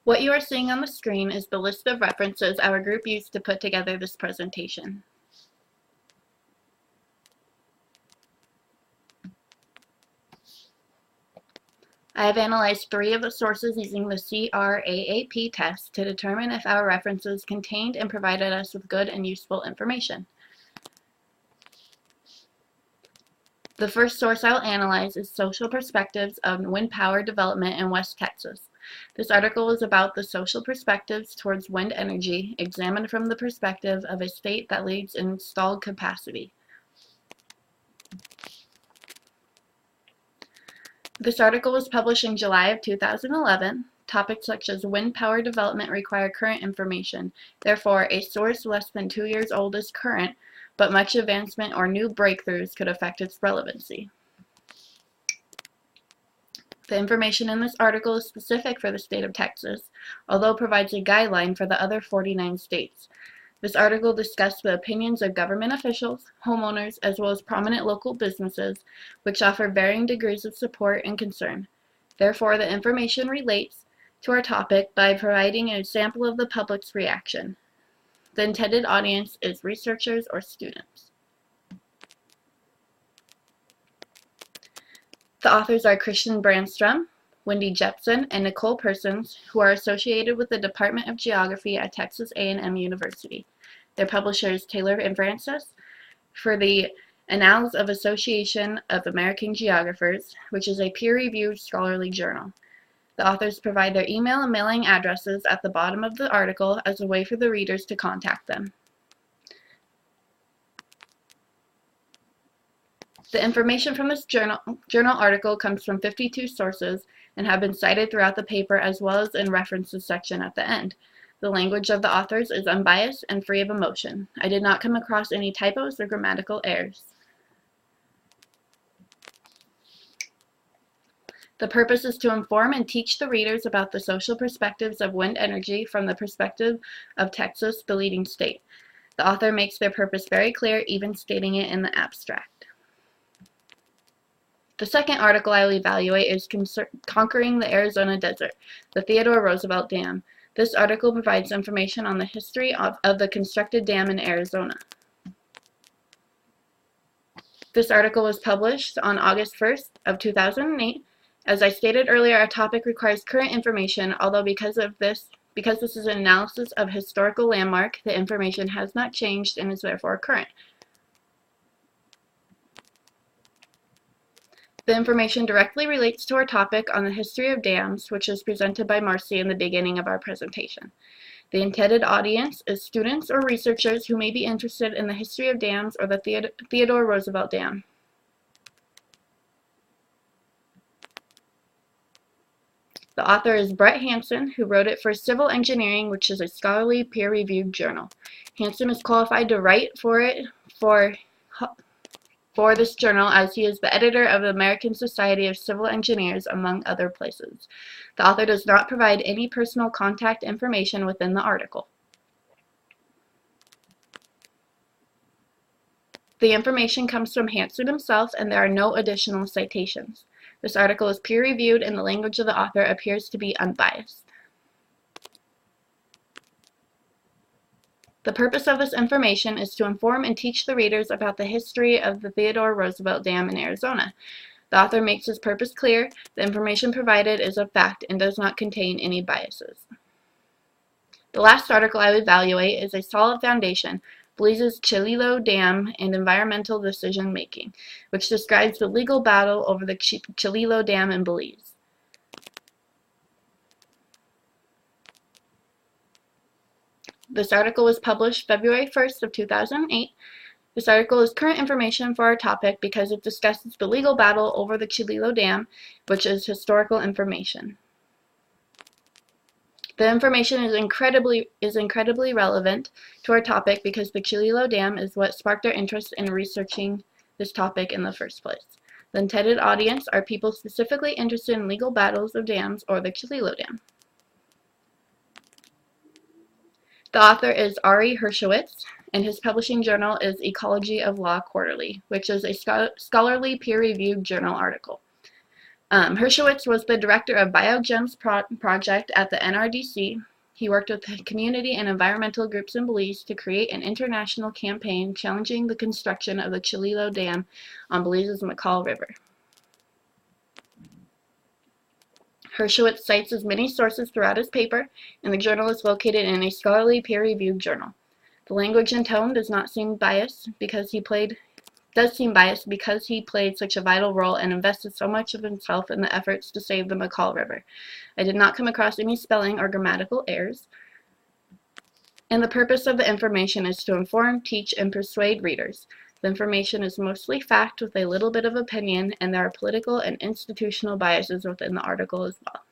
What you are seeing on the screen is the list of references our group used to put together this presentation. I have analyzed 3 of the sources using the CRAAP test to determine if our references contained and provided us with good and useful information. The first source I will analyze is Social Perspectives of Wind Power Development in West Texas. This article is about the social perspectives towards wind energy, examined from the perspective of a state that leads in installed capacity. This article was published in July of 2011. Topics such as wind power development require current information. Therefore, a source less than 2 years old is current, but much advancement or new breakthroughs could affect its relevancy. The information in this article is specific for the state of Texas, although it provides a guideline for the other 49 states. This article discussed the opinions of government officials, homeowners, as well as prominent local businesses, which offer varying degrees of support and concern. Therefore, the information relates to our topic by providing a sample of the public's reaction. The intended audience is researchers or students. The authors are Christian Brandstrom, Wendy Jepson, and Nicole Persons, who are associated with the Department of Geography at Texas A&M University. Their publisher is Taylor and Francis for the Annals of Association of American Geographers, which is a peer-reviewed scholarly journal. The authors provide their email and mailing addresses at the bottom of the article as a way for the readers to contact them. The information from this journal article comes from 52 sources and have been cited throughout the paper as well as in references section at the end. The language of the authors is unbiased and free of emotion. I did not come across any typos or grammatical errors. The purpose is to inform and teach the readers about the social perspectives of wind energy from the perspective of Texas, the leading state. The author makes their purpose very clear, even stating it in the abstract. The second article I will evaluate is Conquering the Arizona Desert, the Theodore Roosevelt Dam. This article provides information on the history of the constructed dam in Arizona. This article was published on August 1st of 2008. As I stated earlier, our topic requires current information, although because this is an analysis of historical landmark, the information has not changed and is therefore current. The information directly relates to our topic on the history of dams, which is presented by Marcy in the beginning of our presentation. The intended audience is students or researchers who may be interested in the history of dams or the Theodore Roosevelt Dam. The author is Brett Hansen, who wrote it for Civil Engineering, which is a scholarly peer-reviewed journal. Hansen is qualified to write for this journal as he is the editor of the American Society of Civil Engineers, among other places. The author does not provide any personal contact information within the article. The information comes from Hansen himself, and there are no additional citations. This article is peer-reviewed, and the language of the author appears to be unbiased. The purpose of this information is to inform and teach the readers about the history of the Theodore Roosevelt Dam in Arizona. The author makes his purpose clear. The information provided is of fact and does not contain any biases. The last article I will evaluate is A Solid Foundation, Belize's Chililo Dam and Environmental Decision Making, which describes the legal battle over the Chililo Dam in Belize. This article was published February 1st of 2008. This article is current information for our topic because it discusses the legal battle over the Chililo Dam, which is historical information. The information is incredibly relevant to our topic because the Chililo Dam is what sparked our interest in researching this topic in the first place. The intended audience are people specifically interested in legal battles of dams or the Chililo Dam. The author is Ari Hershowitz, and his publishing journal is Ecology of Law Quarterly, which is a scholarly peer-reviewed journal article. Hershowitz was the director of BioGEMS project at the NRDC. He worked with community and environmental groups in Belize to create an international campaign challenging the construction of the Chililo Dam on Belize's McCall River. Hershowitz cites as many sources throughout his paper, and the journal is located in a scholarly peer-reviewed journal. The language and tone does seem biased because he played such a vital role and invested so much of himself in the efforts to save the McCall River. I did not come across any spelling or grammatical errors, and the purpose of the information is to inform, teach, and persuade readers. The information is mostly fact with a little bit of opinion, and there are political and institutional biases within the article as well.